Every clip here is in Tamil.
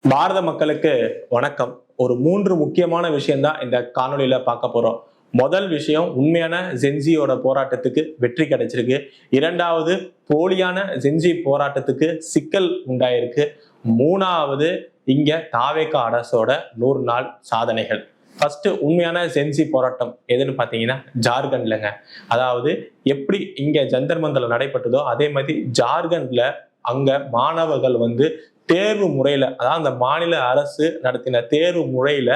பாரத மக்களுக்கு வணக்கம். ஒரு 3 முக்கியமான விஷயம் தான் இந்த காணொளியில பார்க்க போறோம். முதல் விஷயம், உண்மையான ஜென்சியோட போராட்டத்துக்கு வெற்றி கிடைச்சிருக்கு. இரண்டாவது, போலியான ஜென்சி போராட்டத்துக்கு சிக்கல் உண்டாயிருக்கு. மூணாவது, இங்க தாவேகா அரசோட 100 நாள் சாதனைகள். ஃபர்ஸ்ட், உண்மையான ஜென்சி போராட்டம் எதுன்னு பாத்தீங்கன்னா ஜார்க்கண்ட்லங்க. அதாவது எப்படி இங்க ஜந்தர் மந்தர்ல நடைபெற்றதோ அதே மாதிரி ஜார்க்கண்ட்ல அங்க மாணவர்கள் தேர்வு முறையில, அதாவது அந்த மாநில அரசு நடத்தின தேர்வு முறையில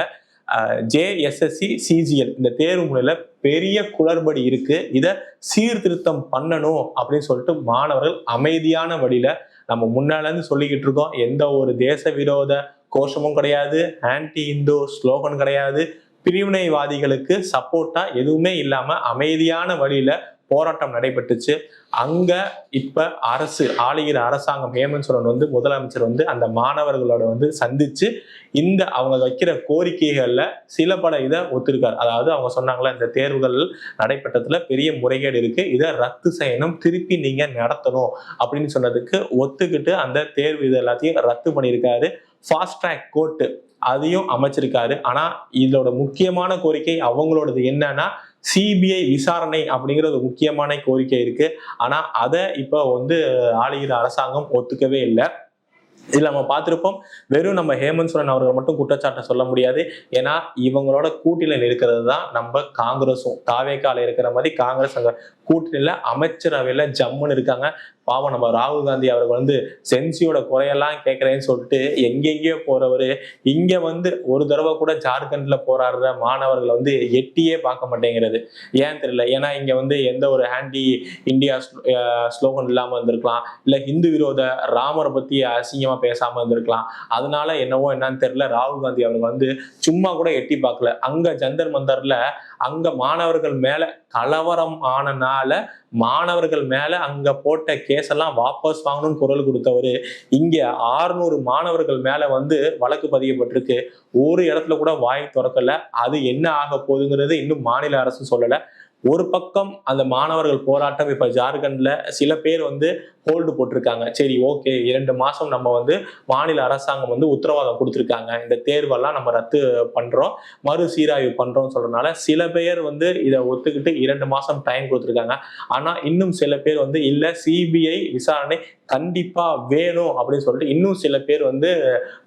ஜேஎஸ்எஸ்சி சிஜிஎல் இந்த தேர்வு முறையில பெரிய குளறுபடி இருக்கு. இத சீர்திருத்தம் பண்ணணும் அப்படின்னு சொல்லிட்டு மாணவர்கள் அமைதியான வழியில, நம்ம முன்னால இருந்து சொல்லிக்கிட்டு இருக்கோம், எந்த ஒரு தேச விரோத கோஷமும் கிடையாது, ஆன்டி இந்தோ ஸ்லோகன் கிடையாது, பிரிவினைவாதிகளுக்கு சப்போர்ட்டா எதுவுமே இல்லாம அமைதியான வழியில போராட்டம் நடைபெற்றுச்சு. அங்க இப்ப அரசு ஆளுகிற அரசாங்கம் ஹேமந்த் சோரன் முதலமைச்சர் அந்த மாணவர்களோட சந்திச்சு இந்த அவங்க வைக்கிற கோரிக்கைகள்ல சில பல இதை ஒத்துருக்காரு. அதாவது அவங்க சொன்னாங்களா, இந்த தேர்வுகள் நடைபெற்றதுல பெரிய முறைகேடு இருக்கு, இதை ரத்து செய்யணும், திருப்பி நீங்க நடத்தணும் அப்படின்னு சொன்னதுக்கு ஒத்துக்கிட்டு அந்த தேர்வு இது எல்லாத்தையும் ரத்து பண்ணியிருக்காரு. ஃபாஸ்ட் ட்ராக் கோர்ட்டு அதையும் அமைச்சிருக்காரு. ஆனா இதோட முக்கியமான கோரிக்கை அவங்களோடது என்னன்னா, சிபிஐ விசாரணை அப்படிங்கிற ஒரு முக்கியமான கோரிக்கை இருக்கு. ஆனா அதை இப்ப ஆளுகிற அரசாங்கம் ஒத்துக்கவே இல்லை. இதுல நம்ம பார்த்திருப்போம், வெறும் நம்ம ஹேமந்த் சோரன் அவர்கள் மட்டும் குற்றச்சாட்டை சொல்ல முடியாது. ஏன்னா இவங்களோட கூட்டணியில் இருக்கிறது தான் நம்ம காங்கிரஸும். தாவேகால இருக்கிற மாதிரி காங்கிரஸ் அங்க கூட்டணியில அமைச்சரவையில ஜம்முன்னு இருக்காங்க. பாவம் நம்ம ராகுல் காந்தி அவர்கள் சென்சியோட குறையெல்லாம் கேட்கறேன்னு சொல்லிட்டு எங்கெங்கேயோ போறவரு இங்க ஒரு தடவை கூட ஜார்க்கண்ட்ல போராடுற மாணவர்களை எட்டியே பார்க்க மாட்டேங்கிறது. ஏன் தெரியல. ஏன்னா இங்க எந்த ஒரு ஆன்டி இந்தியா ஸ்லோகன் இல்லாம இருந்திருக்கலாம், இல்ல ஹிந்து விரோத ராமரை பத்தி அசிங்கமா பேசாம இருந்திருக்கலாம். அதனால என்னன்னு தெரியல, ராகுல் காந்தி அவர்கள் சும்மா கூட எட்டி பார்க்கல. அங்க ஜந்தர் மந்தர்ல அங்க மாணவர்கள் மேல கலவரம் ஆனனால மாணவர்கள் மேல அங்க போட்ட கேஸ் எல்லாம் வாபஸ் வாங்கணும்னு குரல் கொடுத்தவரு இங்க 600 மாணவர்கள் மேல வழக்கு பதியப்பட்டிருக்கு. ஒரு இடத்துல கூட வாய் திறக்கல. அது என்ன ஆக போகுதுங்கிறது இன்னும் மாநில அரசு சொல்லல. ஒரு பக்கம் அந்த மாணவர்கள் போராட்டம் இப்ப ஜார்க்கண்ட்ல சில பேர் ஹோல்டு போட்டிருக்காங்க. சரி, ஓகே, 2 மாசம் நம்ம மாநில அரசாங்கம் உத்தரவாதம் கொடுத்திருக்காங்க, இந்த தேர்வெல்லாம் நம்ம ரத்து பண்றோம், மறு சீராய்வு பண்றோம் சொல்றதுனால சில பேர் இதை ஒத்துக்கிட்டு 2 மாசம் டைம் கொடுத்திருக்காங்க. ஆனா இன்னும் சில பேர் இல்ல, சிபிஐ விசாரணை கண்டிப்பா வேணும் அப்படின்னு சொல்லிட்டு இன்னும் சில பேர்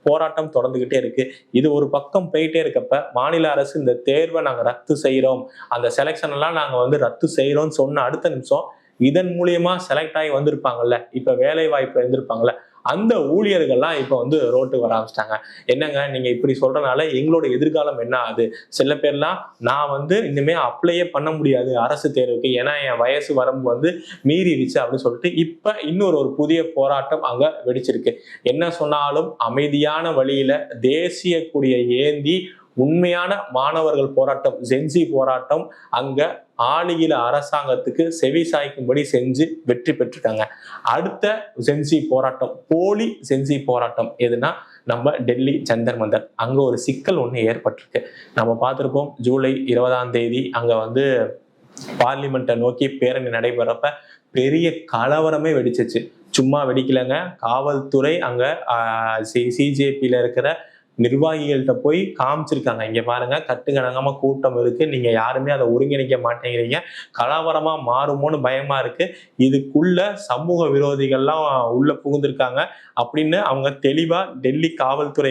போராட்டம் தொடர்ந்துகிட்டே இருக்கு. இது ஒரு பக்கம் போயிட்டே இருக்கப்ப மாநில அரசு இந்த தேர்வை நாங்க ரத்து செய்யறோம், அந்த செலெக்ஷன் எல்லாம் நாங்க ரத்து செய்யறோம்னு சொன்ன அடுத்த நிமிஷம் இதன் மூலியமா செலக்ட் ஆகி வந்திருப்பாங்கல்ல, இப்ப வேலை வாய்ப்புல இருந்திருப்பாங்கல்ல, அந்த ஊழியர்கள்லாம் இப்ப ரோட்டுக்கு வர ஆரம்பிச்சிட்டாங்க. என்னங்க நீங்க இப்படி சொல்றதுனால எங்களோட எதிர்காலம் என்ன ஆகுது? சில பேர்லாம் நான் இனிமே அப்ளையே பண்ண முடியாது அரசு தேர்வுக்கு, ஏன்னா என் வயசு வரம்பு மீறிடுச்சு அப்படின்னு சொல்லிட்டு இப்ப இன்னொரு புதிய போராட்டம் அங்க வெடிச்சிருக்கு. என்ன சொன்னாலும் அமைதியான வழியில தேசிய கொடியை ஏந்தி உண்மையான மாணவர்கள் போராட்டம், ஜென்சி போராட்டம் அங்க ஆளுகிற அரசாங்கத்துக்கு செவி சாய்க்கும்படி செஞ்சு வெற்றி பெற்றிருக்காங்க. அடுத்த ஜென்சி போராட்டம், போலி ஜென்சி போராட்டம் எதுனா நம்ம டெல்லி ஜந்தர் மந்தர். அங்க ஒரு சிக்கல் ஒண்ணு ஏற்பட்டிருக்கு. நம்ம பார்த்திருப்போம், ஜூலை 20ஆம் தேதி அங்க பார்லிமெண்ட்டை நோக்கி பேரணி நடைபெறப்ப பெரிய கலவரமே வெடிச்சிச்சு. சும்மா வெடிக்கலங்க, காவல்துறை அங்க சிஜேபியில இருக்கிற நிர்வாகிகள்கிட்ட போய் காமிச்சிருக்காங்க, இங்க பாருங்க கட்டுக்கணங்கமா கூட்டம் இருக்கு, நீங்க யாருமே அதை ஒருங்கிணைக்க மாட்டேங்கிறீங்க, கலவரமா மாறுமோன்னு பயமா இருக்கு, இதுக்குள்ள சமூக விரோதிகள்லாம் உள்ள புகுந்திருக்காங்க அப்படின்னு அவங்க தெளிவா டெல்லி காவல்துறை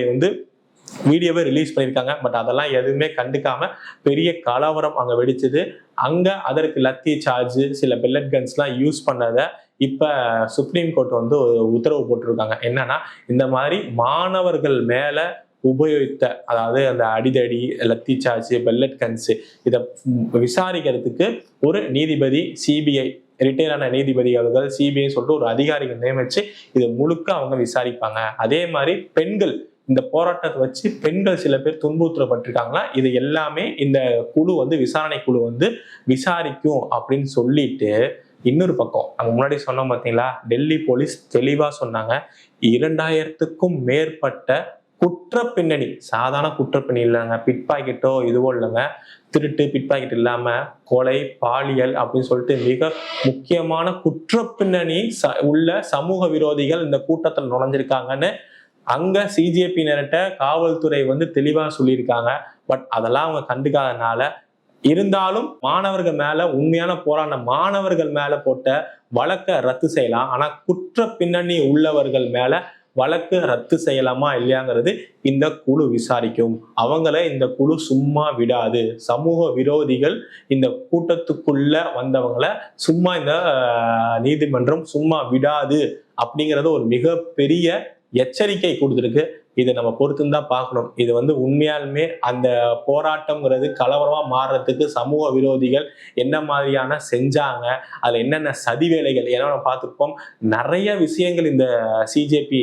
வீடியோவை ரிலீஸ் பண்ணியிருக்காங்க. பட் அதெல்லாம் எதுவுமே கண்டுக்காம பெரிய கலவரம் அங்க வெடிச்சது. அங்க அதற்கு லத்தி சார்ஜ், சில பெல்லட் கன்ஸ்லாம் யூஸ் பண்ணதை இப்ப சுப்ரீம் கோர்ட் உத்தரவு போட்டிருக்காங்க. என்னன்னா, இந்த மாதிரி மாணவர்கள் மேல உபயோகித்த, அதாவது அந்த அடிதடி, லத்தி சார்ஜ், பெல்லட் கன்ஸ், இதை விசாரிக்கிறதுக்கு ஒரு நீதிபதி, சிபிஐ ரிட்டையரான நீதிபதி அவர்கள் சிபிஐ சொல்லிட்டு ஒரு அதிகாரிகள் நியமிச்சு இதை முழுக்க அவங்க விசாரிப்பாங்க. அதே மாதிரி பெண்கள், இந்த போராட்டத்தை வச்சு பெண்கள் சில பேர் துன்புறுத்தப்பட்டிருக்காங்களா, இது எல்லாமே இந்த குழு விசாரணை குழு விசாரிக்கும் அப்படின்னு சொல்லிட்டு, இன்னொரு பக்கம் நம்ம முன்னாடி சொன்னோம் பார்த்தீங்களா, டெல்லி போலீஸ் தெளிவா சொன்னாங்க, 2000க்கும் மேற்பட்ட குற்ற பின்னணி, சாதாரண குற்ற பின்னணி இல்லைங்க, பிட் பாக்கெட்டோ இதுவோ இல்லைங்க, திருட்டு பிட் பாக்கெட் இல்லாம கொலை, பாலியல் அப்படின்னு சொல்லிட்டு மிக முக்கியமான குற்ற பின்னணி உள்ள சமூக விரோதிகள் இந்த கூட்டத்தில் நுழைஞ்சிருக்காங்கன்னு அங்க சிஜேபியினர்கிட்ட காவல்துறை வந்து தெளிவா சொல்லியிருக்காங்க. பட் அதெல்லாம் அவங்க கண்டுக்காதனால, இருந்தாலும் மாணவர்கள் மேல உண்மையான போராட்ட மாணவர்கள் மேல போட்ட வழக்க ரத்து செய்யலாம். ஆனா குற்ற பின்னணி உள்ளவர்கள் மேல வழக்கு ரத்து செய்யலாமா இல்லையாங்கிறது இந்த குழு விசாரிக்கும். அவங்கள இந்த குழு சும்மா விடாது. சமூக விரோதிகள் இந்த கூட்டத்துக்குள்ள வந்தவங்கள சும்மா இந்த நீதிமன்றம் சும்மா விடாது அப்படிங்கறது ஒரு மிகப்பெரிய எச்சரிக்கை கொடுத்துருக்கு. இதை நம்ம பொறுத்துன்னு தான் பார்க்கணும். இது வந்து உண்மையாலுமே அந்த போராட்டம்ங்கிறது கலவரமா மாறுறதுக்கு சமூக விரோதிகள் என்ன மாதிரியான செஞ்சாங்க, அதுல என்னென்ன சதி வேலைகள், ஏன்னா நம்ம பார்த்துருப்போம் நிறைய விஷயங்கள் இந்த சிஜேபி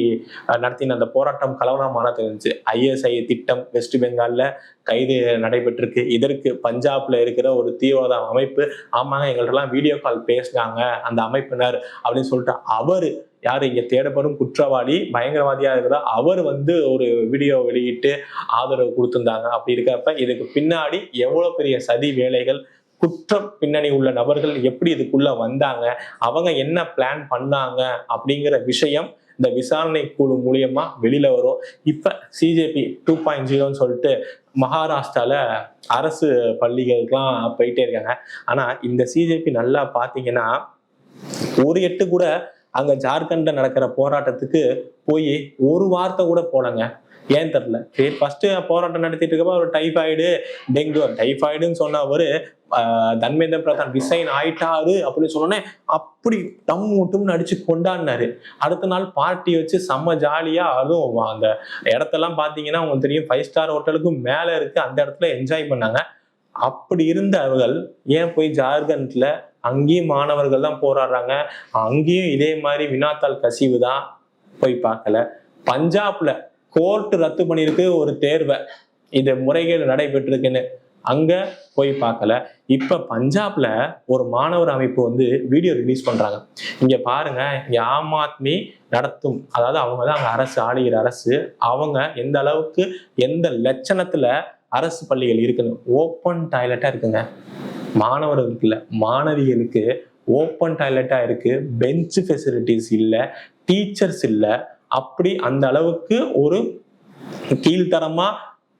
நடத்தின அந்த போராட்டம் கலவரம் மாற தெரிஞ்சு. ISI திட்டம் வெஸ்ட் பெங்கால்ல கைது நடைபெற்றிருக்கு. இதற்கு பஞ்சாப்ல இருக்கிற ஒரு தீவிரவாத அமைப்பு, ஆமாங்க எங்கள்ட்டலாம் வீடியோ கால் பேசினாங்க அந்த அமைப்பினர் அப்படின்னு சொல்லிட்டு அவரு யாரு இங்க தேடப்படும் குற்றவாளி பயங்கரவாதியா இருக்கிற அவர் வந்து ஒரு வீடியோ வெளியிட்டு ஆதரவு கொடுத்திருந்தாங்க. அப்படி இருக்கப்ப இதுக்கு பின்னாடி எவ்வளவு பெரிய சதி வேலைகள், குற்ற பின்னணி உள்ள நபர்கள் எப்படி இதுக்குள்ள வந்தாங்க, அவங்க என்ன பிளான் பண்ணாங்க அப்படிங்கிற விஷயம் இந்த விசாரணை குழு மூலியமா வெளியில வரும். இப்ப சிஜேபி 2.0 சொல்லிட்டு மகாராஷ்டிரால அரசு பள்ளிகளுக்கெல்லாம் போயிட்டே இருக்காங்க. ஆனா இந்த சிஜேபி நல்லா பாத்தீங்கன்னா ஒரு எட்டு கூட அங்க ஜார்க்கண்ட்ல நடக்கிற போராட்டத்துக்கு போய் ஒரு வார்த்தை கூட போலங்க. ஏன் தெரியல. ஃபர்ஸ்ட் போராட்டம் நடத்திட்டு இருக்கப்ப ஒரு டைஃபாய்டுன்னு சொன்ன அவரு தர்மேந்திர பிரதான் ரிசைன் ஆயிட்டாரு அப்படின்னு சொன்னோன்னே அப்படி டம்முன்னு அடிச்சு கொண்டாடினாரு. அடுத்த நாள் பார்ட்டி வச்சு செம்ம ஜாலியா, அதுவும் அந்த இடத்தெல்லாம் பாத்தீங்கன்னா உங்களுக்கு தெரியும் 5 ஸ்டார் ஹோட்டலுக்கும் மேல இருக்கு, அந்த இடத்துல என்ஜாய் பண்ணாங்க. அப்படி இருந்த அவர்கள் ஏன் போய் ஜார்க்கண்ட்ல அங்கேயும் மாணவர்கள் தான் போராடுறாங்க, அங்கேயும் இதே மாதிரி வினாத்தாள் கசிவு தான், போய் பார்க்கல. பஞ்சாப்ல கோர்ட் ரத்து பண்ணிருக்கு ஒரு தேர்வை, இது முறைகேடு நடைபெற்றிருக்குன்னு, அங்க போய் பார்க்கல. இப்ப பஞ்சாப்ல ஒரு மாணவர் அமைப்பு வந்து வீடியோ ரிலீஸ் பண்றாங்க. இங்க பாருங்க, இங்க ஆம் ஆத்மி நடத்தும், அதாவது அவங்க தான் அங்க அரசு ஆளுகிற அரசு, அவங்க எந்த அளவுக்கு எந்த லட்சணத்துல அரசு பள்ளிகள் இருக்குன்னு ஓப்பன் டாய்லெட்டா இருக்குங்க. மாணவர்களுக்கு இல்ல, மாணவிகளுக்கு ஓப்பன் டாய்லெட்டா இருக்கு. பெஞ்ச் ஃபெசிலிட்டிஸ் இல்ல, டீச்சர்ஸ் இல்ல. அப்படி அந்த அளவுக்கு ஒரு கீழ்த்தரமா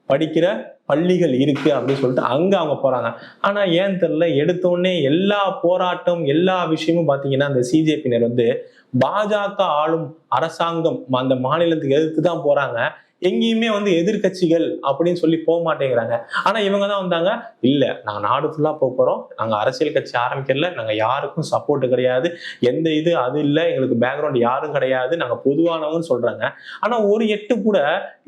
படிக்கிற பள்ளிகள் இருக்கு அப்படின்னு சொல்லிட்டு அங்க அவங்க போறாங்க. ஆனா ஏன் தெரியல, எடுத்தோடனே எல்லா போராட்டம் எல்லா விஷயமும் பாத்தீங்கன்னா அந்த சிஜேபியினர் வந்து பாஜக ஆளும் அரசாங்கம் அந்த மாநிலத்துக்கு எதிர்த்து தான் போறாங்க. எங்கேயுமே வந்து எதிர்கட்சிகள் அப்படின்னு சொல்லி போக மாட்டேங்கிறாங்க. ஆனா இவங்க தான் வந்தாங்க, இல்ல நாங்க நாடு ஃபுல்லா போறோம், நாங்க அரசியல் கட்சி ஆரம்பிக்கல, நாங்க யாருக்கும் சப்போர்ட் கிடையாது, எந்த இது அது இல்ல, எங்களுக்கு பேக்ரவுண்ட் யாரும் கிடையாது, நாங்க பொதுவானவங்கன்னு சொல்றாங்க. ஆனா ஒரு எட்டு கூட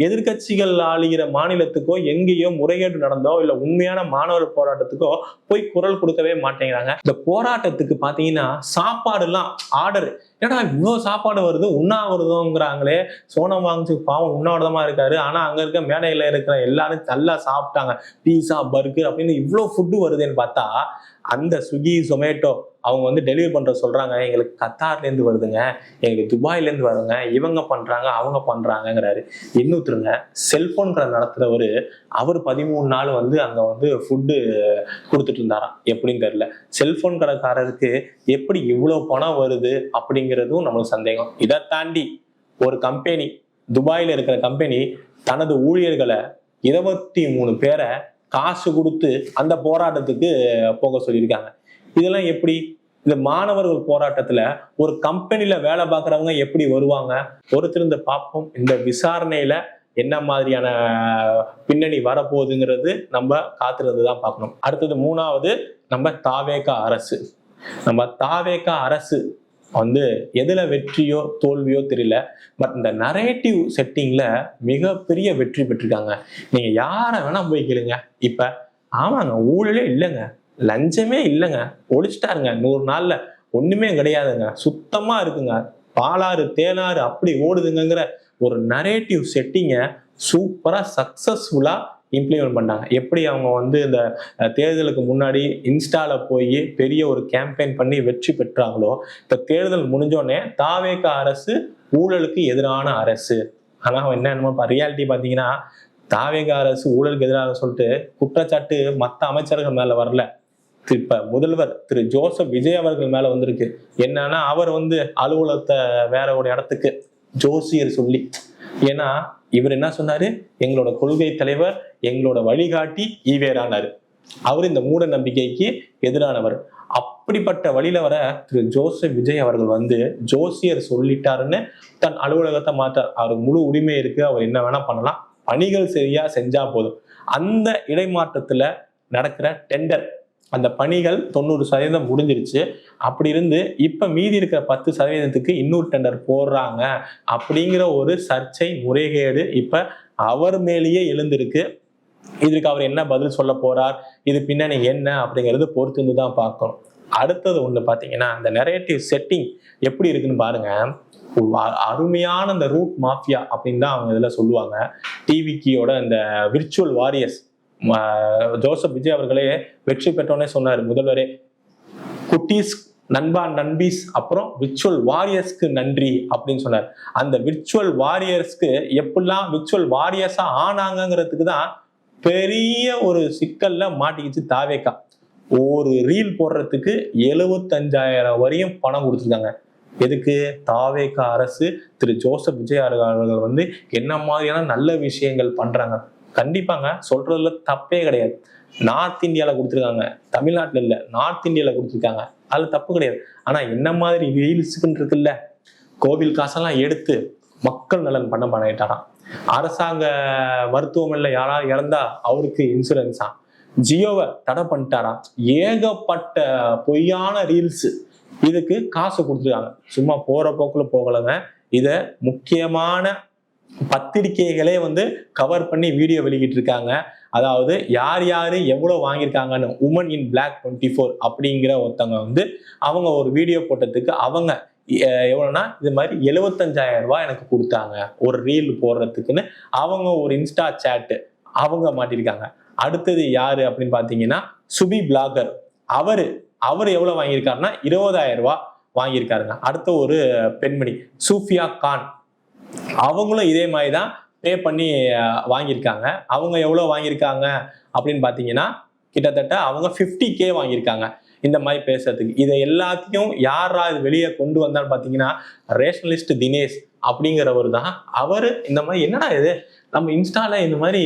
எதிர்கட்சிகள் ஆளுகிற மாநிலத்துக்கோ எங்கேயோ முறைகேடு நடந்தோ இல்ல உண்மையான மாணவர் போராட்டத்துக்கோ போய் குரல் கொடுக்கவே மாட்டேங்கிறாங்க. இந்த போராட்டத்துக்கு பாத்தீங்கன்னா சாப்பாடு எல்லாம் ஆர்டர், ஏன்னா இவ்வளவு சாப்பாடு வருது உண்ணாவிரதம்ங்கிறாங்களே, சோனம் வாங்கி பாவம் உண்ணாவிரதமா இருக்காரு, ஆனா அங்க இருக்க மேடையில இருக்கிற எல்லாரும் நல்லா சாப்பிட்டாங்க, பீஸா பர்கர் அப்படின்னு இவ்வளவு ஃபுட்டு வருதுன்னு பார்த்தா அந்த ஸ்விக்கி ஜொமேட்டோ அவங்க வந்து டெலிவரி பண்ற சொல்றாங்க, எங்களுக்கு கத்தார்ல இருந்து வருதுங்க, எங்களுக்கு துபாயில இருந்து வருங்க, இவங்க பண்றாங்க அவங்க பண்றாங்கிறாரு. இன்னொருத்தருங்க செல்போன் கடை நடத்துறவரு, அவர் 13 நாள் வந்து அங்க வந்து ஃபுட்டு கொடுத்துட்டு இருந்தாராம். எப்படின்னு தெரியல. செல்போன் கடைக்காரருக்கு எப்படி இவ்வளவு பணம் வருது அப்படிங்கிறதும் நம்மளுக்கு சந்தேகம். இதை தாண்டி ஒரு கம்பெனி, துபாயில இருக்கிற கம்பெனி தனது ஊழியர்களை 23 பேரை காசு கொடுத்து அந்த போராட்டத்துக்கு போக சொல்லியிருக்காங்க. இதெல்லாம் எப்படி? இந்த மாணவர்கள் போராட்டத்துல ஒரு கம்பெனில வேலை பார்க்கறவங்க எப்படி வருவாங்க? பொறுத்திருந்து பார்ப்போம். இந்த விசாரணையில என்ன மாதிரியான பின்னணி வரப்போகுதுங்கிறது நம்ம காத்திருந்துதான் பார்க்கணும். அடுத்தது 3வது, நம்ம தாவேகா அரசு. நம்ம தாவேகா அரசு வந்து எதுல வெற்றியோ தோல்வியோ தெரியல, பட் இந்த நரேட்டிவ் செட்டிங்ல மிகப்பெரிய வெற்றி பெற்றிருக்காங்க. நீங்க யார வேணா போய் கேளுங்க. இப்ப ஆமாங்க ஊழலே இல்லைங்க, லஞ்சமே இல்லைங்க, ஒழிச்சிட்டாருங்க 100 நாள்ல, ஒண்ணுமே கிடையாதுங்க, சுத்தமா இருக்குங்க, பாலாறு தேனாறு அப்படி ஓடுதுங்கிற ஒரு நரேட்டிவ் செட்டிங்கை சூப்பரா சக்சஸ்ஃபுல்லா இம்ப்ளிமெண்ட் பண்ணாங்க. எப்படி அவங்க வந்து இந்த தேர்தலுக்கு முன்னாடி இன்ஸ்டால போய் பெரிய ஒரு கேம்பெயின் பண்ணி வெற்றி பெற்றாங்களோ, இப்ப தேர்தல் முடிஞ்சோடனே தாவேகா அரசு ஊழலுக்கு எதிரான அரசு. ஆனா என்னென்ன ரியாலிட்டி பாத்தீங்கன்னா, தாவேகா அரசு ஊழலுக்கு எதிராக சொல்லிட்டு குற்றச்சாட்டு மற்ற அமைச்சர்கள் மேல வரல, இப்ப முதல்வர் திரு ஜோசப் விஜய் அவர்கள் மேல வந்திருக்கு. என்னன்னா அவர் வந்து அலுவலகத்தை வேற ஒரு இடத்துக்கு ஜோசியர் சொல்லி ஏன்னா இவர் என்ன சொன்னாரு, எங்களோட கொள்கை தலைவர், எங்களோட வழிகாட்டி ஈவேரானாரு. அவர் இந்த மூட நம்பிக்கைக்கு எதிரானவர். அப்படிப்பட்ட வழியில வர திரு ஜோசப் விஜய் அவர்கள் வந்து ஜோசியர் சொல்லிட்டாருன்னு தன் அலுவலகத்தை மாற்றார். அவருக்கு முழு உரிமை இருக்கு, அவர் என்ன வேணா பண்ணலாம், பணிகள் சரியா செஞ்சா போதும். அந்த இடைமாற்றத்துல நடக்கிற டெண்டர், அந்த பணிகள் 90% முடிஞ்சிருச்சு. அப்படி இருந்து இப்ப மீதி இருக்கிற 10%க்கு இன்னொரு டெண்டர் போடுறாங்க அப்படிங்கிற ஒரு சர்ச்சை, முறைகேடு இப்ப அவர் மேலேயே எழுந்திருக்கு. இதுக்கு அவர் என்ன பதில் சொல்ல போறார், இது பின்னணி என்ன அப்படிங்கிறது பொறுத்து தான் பார்க்கணும். அடுத்தது ஒண்ணு பாத்தீங்கன்னா, அந்த நரேட்டிவ் செட்டிங் எப்படி இருக்குன்னு பாருங்க. அருமையான இந்த ரூட் மாஃபியா அப்படின்னு தான் அவங்க இதுல சொல்லுவாங்க. டிவிக்கியோட இந்த விர்ச்சுவல் வாரியர்ஸ், ஜோசப் விஜய் அவர்களே வெற்றி பெற்றோன்னே சொன்னாரு முதல்வரே, குட்டீஸ் நண்பா நண்பீஸ் அப்புறம் விர்ச்சுவல் வாரியர்ஸ்க்கு நன்றி அப்படின்னு சொன்னார். அந்த விர்ச்சுவல் வாரியர்ஸ்க்கு எப்படிலாம் விர்ச்சுவல் வாரியர்ஸா ஆனாங்கிறதுக்கு தான் பெரிய ஒரு சிக்கல்ல மாட்டிக்கிச்சு தாவேக்கா. ஒரு ரீல் போடுறதுக்கு 75,000 வரையும் பணம் கொடுத்துருக்காங்க. எதுக்கு? தாவேக்கா அரசு திரு ஜோசப் விஜய் அவர்கள் வந்து என்ன மாதிரியான நல்ல விஷயங்கள் பண்றாங்க. கண்டிப்பாங்க, சொல்றதுல தப்பே கிடையாது. நார்த் இந்தியால கொடுத்துருக்காங்க, தமிழ்நாட்டுல இல்ல, நார்த் இந்தியால கொடுத்துருக்காங்க, அதுல தப்பு கிடையாது. ஆனா என்ன மாதிரி ரீல்ஸுக்குன்னு இருக்குல்ல, கோவில் காசெல்லாம் எடுத்து மக்கள் நலன் பண்ணிட்டாராம். அரசாங்க மருத்துவமனையில யாராவது இறந்தா அவருக்கு இன்சூரன்ஸா, ஜியோவை தடை பண்ணிட்டாராம். ஏகப்பட்ட பொய்யான ரீல்ஸ், இதுக்கு காசு கொடுத்துருக்காங்க. சும்மா போற போக்குல போகலங்க. இத முக்கியமான பத்திரிகைகளே வந்து கவர் பண்ணி வீடியோ வெளியிட்டு இருக்காங்க. அதாவது யார் யாரு எவ்வளவு வாங்கியிருக்காங்கன்னு உமன் இன் பிளாக் 24 அப்படிங்கிற ஒருத்தவங்க வந்து அவங்க ஒரு வீடியோ போட்டதுக்கு அவங்க எவ்வளவுனா இது மாதிரி 75,000 ரூபாய் எனக்கு கொடுத்தாங்க ஒரு ரீல் போடுறதுக்குன்னு அவங்க ஒரு இன்ஸ்டா சேட் அவங்க மாட்டிருக்காங்க. அடுத்தது யாரு அப்படின்னு பாத்தீங்கன்னா சுபி பிளாகர், அவரு எவ்வளவு வாங்கியிருக்காருன்னா 20,000 ரூபாய் வாங்கியிருக்காருங்க. அடுத்த ஒரு பெண்மணி சூஃபியா கான், அவங்களும் இதே மாதிரிதான் பே பண்ணி வாங்கியிருக்காங்க. அவங்க எவ்வளவு வாங்கியிருக்காங்க அப்படின்னு பாத்தீங்கன்னா கிட்டத்தட்ட அவங்க 50K வாங்கியிருக்காங்க இந்த மாதிரி பேசுறதுக்கு. இதை எல்லாத்தையும் யாரா இது வெளியே கொண்டு வந்தான்னு பாத்தீங்கன்னா ரேஷனலிஸ்ட் தினேஷ் அப்படிங்கிறவர் தான். அவரு இந்த மாதிரி என்னடா இது நம்ம இன்ஸ்டால இந்த மாதிரி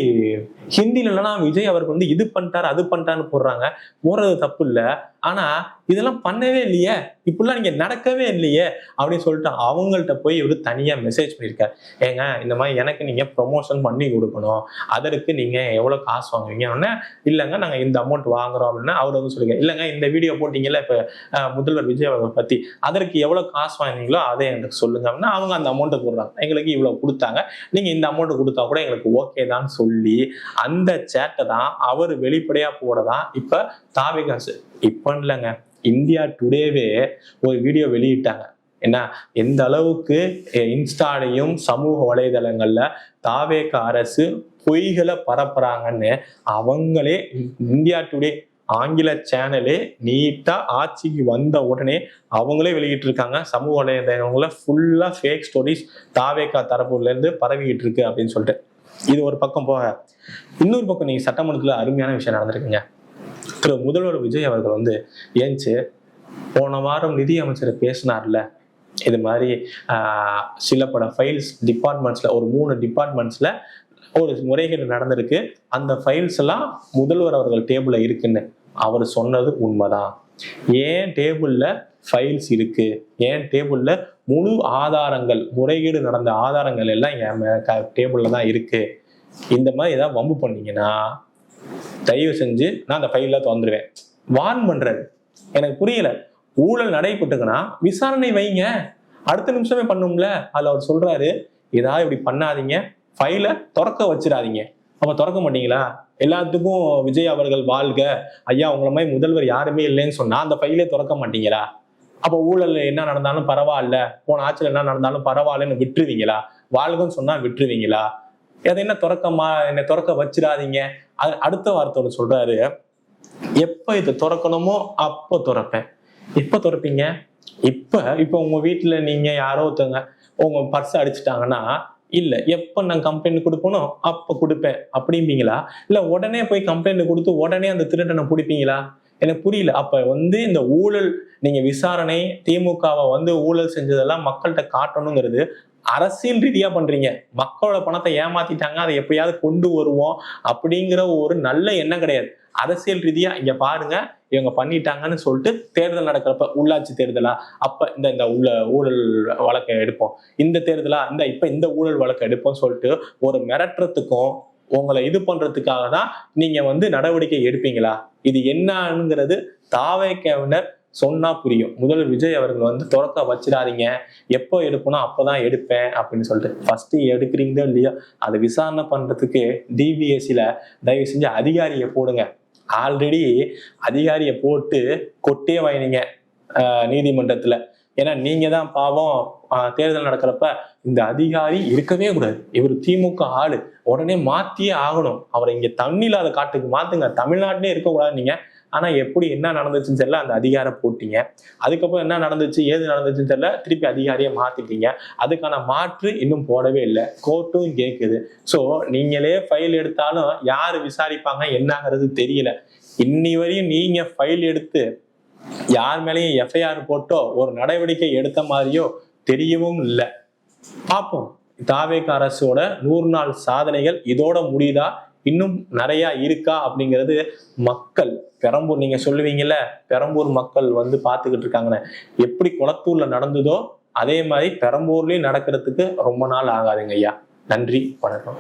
ஹிந்தில இல்லைன்னா விஜய் அவருக்கு வந்து இது பண்ணிட்டாரு அது பண்ணிட்டான்னு போடுறாங்க, போடுறது தப்பு இல்லை, ஆனா இதெல்லாம் பண்ணவே இல்லையே, இப்படிலாம் நீங்க நடக்கவே இல்லையே அப்படின்னு சொல்லிட்டு அவங்கள்ட்ட போய் இவரு தனியா மெசேஜ் பண்ணியிருக்காரு. ஏங்க இந்த மாதிரி எனக்கு நீங்க ப்ரொமோஷன் பண்ணி கொடுக்கணும், அதற்கு நீங்க எவ்வளவு காசு வாங்குவீங்க? இல்லைங்க நாங்க இந்த அமௌண்ட் வாங்குறோம் அப்படின்னா அவர் வந்து சொல்லுங்க, இல்லைங்க இந்த வீடியோ போட்டீங்கல்ல இப்ப முதல்வர் விஜய் அவர்களை பத்தி, அதற்கு எவ்வளவு காசு வாங்கினீங்களோ அதை எனக்கு சொல்லுங்க அப்படின்னா அவங்க அந்த அமௌண்ட்டை போடுறாங்க. எங்களுக்கு இவ்வளவு கொடுத்தாங்க, நீங்க இந்த அமௌண்ட் கொடுத்தா கூட எங்களுக்கு ஓகே தான் சொல்லி அந்த சேட்டை தான் அவர் வெளிப்படையா போடதான் இப்ப தாவேகாசு இப்ப இல்லைங்க, இந்தியா டுடேவே ஒரு வீடியோ வெளியிட்டாங்க. என்ன எந்த அளவுக்கு இன்ஸ்டாலையும் சமூக வலைதளங்கள்ல தாவேகா அரசு பொய்களை பரப்புறாங்கன்னு அவங்களே இந்தியா டுடே ஆங்கில சேனலே நீட்டா ஆட்சிக்கு வந்த உடனே அவங்களே வெளியிட்டு இருக்காங்க. சமூக வலைதளங்கள ஃபுல்லா ஃபேக் ஸ்டோரிஸ் தாவேகா தரப்புல இருந்து பரவிக்கிட்டு இருக்கு அப்படின்னு சொல்லிட்டு இது ஒரு பக்கம் போக, இன்னொரு பக்கம் நீங்க சட்டமன்றத்துல அருமையான விஷயம் நடந்திருக்குங்க. திரு முதல்வர் விஜய் அவர்கள் வந்து ஏன்ச்சு போன வாரம் நிதி அமைச்சர் பேசினார்ல, இது மாதிரி சில பல ஃபைல்ஸ் டிபார்ட்மெண்ட்ஸ்ல ஒரு 3 டிபார்ட்மெண்ட்ஸ்ல ஒரு முறைகேடு நடந்திருக்கு, அந்த ஃபைல்ஸ் எல்லாம் முதல்வர் அவர்கள் டேபிள்ல இருக்குன்னு அவர் சொன்னது உண்மைதான். ஏன் டேபிள்ல ஃபைல்ஸ் இருக்கு, ஏன் டேபிள்ல முழு ஆதாரங்கள் முறைகேடு நடந்த ஆதாரங்கள் எல்லாம் என் டேபிள்ல தான் இருக்கு. இந்த மாதிரி ஏதாவது வம்பு பண்ணீங்கன்னா தயவு செஞ்சு நான் அந்த ஃபைல திறந்துருவேன் வார்ன் பண்றாரு. எனக்கு புரியல, ஊழல் நடைபெற்றுக்குன்னா விசாரணை வைங்க, அடுத்த நிமிஷமே பண்ணும்ல. அதுல அவர் சொல்றாரு ஏதாவது இப்படி பண்ணாதீங்க, ஃபைல திறக்க வச்சிடாதீங்க. அப்ப திறக்க மாட்டீங்களா? எல்லாத்துக்கும் விஜய் அவர்கள் வாழ்க ஐயா உங்களை மாதிரி முதல்வர் யாருமே இல்லைன்னு சொன்னா அந்த ஃபைலே திறக்க மாட்டீங்களா? அப்ப ஊழல் என்ன நடந்தாலும் பரவாயில்ல, போன ஆட்சியில் என்ன நடந்தாலும் பரவாயில்லன்னு விட்டுருவீங்களா? வாழ்கன்னு சொன்னா விட்டுருவீங்களா? அதை என்ன என்னை திறக்க வச்சிடாதீங்க. அடுத்த வார்த்தையோட சொல்றாரு, எப்ப இது திறக்கணுமோ அப்போ திறப்பேன். எப்ப திறப்பீங்க? இப்ப உங்க வீட்டுல நீங்க யாரோ ஒருத்தவங்க உங்க பர்ஸ் அடிச்சுட்டாங்கன்னா இல்ல எப்ப நான் கம்ப்ளைண்ட் கொடுக்கணும் அப்ப கொடுப்பேன் அப்படிம்பீங்களா? இல்ல உடனே போய் கம்ப்ளைண்ட் கொடுத்து உடனே அந்த திருடனை பிடிப்பீங்களா? எனக்கு புரியல. அப்ப வந்து இந்த ஊழல் நீங்க விசாரணை திமுகவை வந்து ஊழல் செஞ்சதெல்லாம் மக்கள்கிட்ட காட்டணுங்கிறது அரசியல் ரீதியா பண்றீங்க. மக்களோட பணத்தை ஏமாத்திட்டாங்க, அதை எப்படியாவது கொண்டு வருவோம் அப்படிங்கிற ஒரு நல்ல எண்ணம் கிடையாது. அரசியல் ரீதியா இங்க பாருங்க இவங்க பண்ணிட்டாங்கன்னு சொல்லிட்டு தேர்தல் நடக்கிறப்ப, உள்ளாட்சி தேர்தலா அப்ப இந்த இந்த உள்ள ஊழல் வழக்கை எடுப்போம், இந்த தேர்தலா இப்ப இந்த ஊழல் வழக்கை எடுப்போம் சொல்லிட்டு ஒரு மிரட்டுறதுக்கும் உங்களை இது பண்றதுக்காக தான் நீங்க நடவடிக்கை எடுப்பீங்களா? இது என்னங்கிறது தாவேக்காவினர் சொன்னா புரியும். முதல் விஜய் அவர்கள் தொடக்க வச்சிடாதீங்க, எப்போ எடுக்கணும் அப்பதான் எடுப்பேன் அப்படின்னு சொல்லிட்டு. ஃபர்ஸ்ட் எடுக்கிறீங்களோ இல்லையோ அதை விசாரணை பண்றதுக்கு டிபிஎஸ்சில தயவு செஞ்சு அதிகாரியை போடுங்க. ஆல்ரெடி அதிகாரியை போட்டு கொட்டே வாங்கினீங்க நீதிமன்றத்துல. ஏன்னா நீங்க தான் பாவம் தேர்தல் நடக்கிறப்ப இந்த அதிகாரி இருக்கவே கூடாது, இவர் திமுக ஆளு, உடனே மாத்தியே ஆகணும், அவரை இங்க தண்ணியில்லாத காட்டுக்கு மாத்துங்க, தமிழ்நாட்டிலே இருக்கக்கூடாது நீங்க. ஆனா எப்படி என்ன நடந்துச்சுன்னு தெரியல, அந்த அதிகாரம் போட்டீங்க. அதுக்கப்புறம் என்ன நடந்துச்சு ஏது நடந்துச்சுன்னு தெரியல, திருப்பி அதிகாரியை மாத்திட்டீங்க. அதுக்கான மாற்று இன்னும் போடவே இல்லை, கோர்ட்டும் கேட்குது. ஸோ நீங்களே ஃபைல் எடுத்தாலும் யாரு விசாரிப்பாங்க என்னங்கிறது தெரியல. இன்னி வரையும் நீங்க ஃபைல் எடுத்து யார் மேலேயும் எஃப்ஐஆர் போட்டோ ஒரு நடவடிக்கை எடுத்த மாதிரியோ தெரியவும் இல்லை. பார்ப்போம் தாவேக அரசோட 100 நாள் சாதனைகள் இதோட முடியுதா, இன்னும் நிறைய இருக்கா அப்படிங்கிறது மக்கள், பெரம்பூர் நீங்க சொல்லுவீங்கல்ல, பெரம்பூர் மக்கள் பார்த்துக்கிட்டு இருக்காங்கன்னு. எப்படி குளத்தூர்ல நடந்ததோ அதே மாதிரி பெரம்பூர்லயும் நடக்கிறதுக்கு ரொம்ப நாள் ஆகாதுங்க ஐயா. நன்றி, வணக்கம்.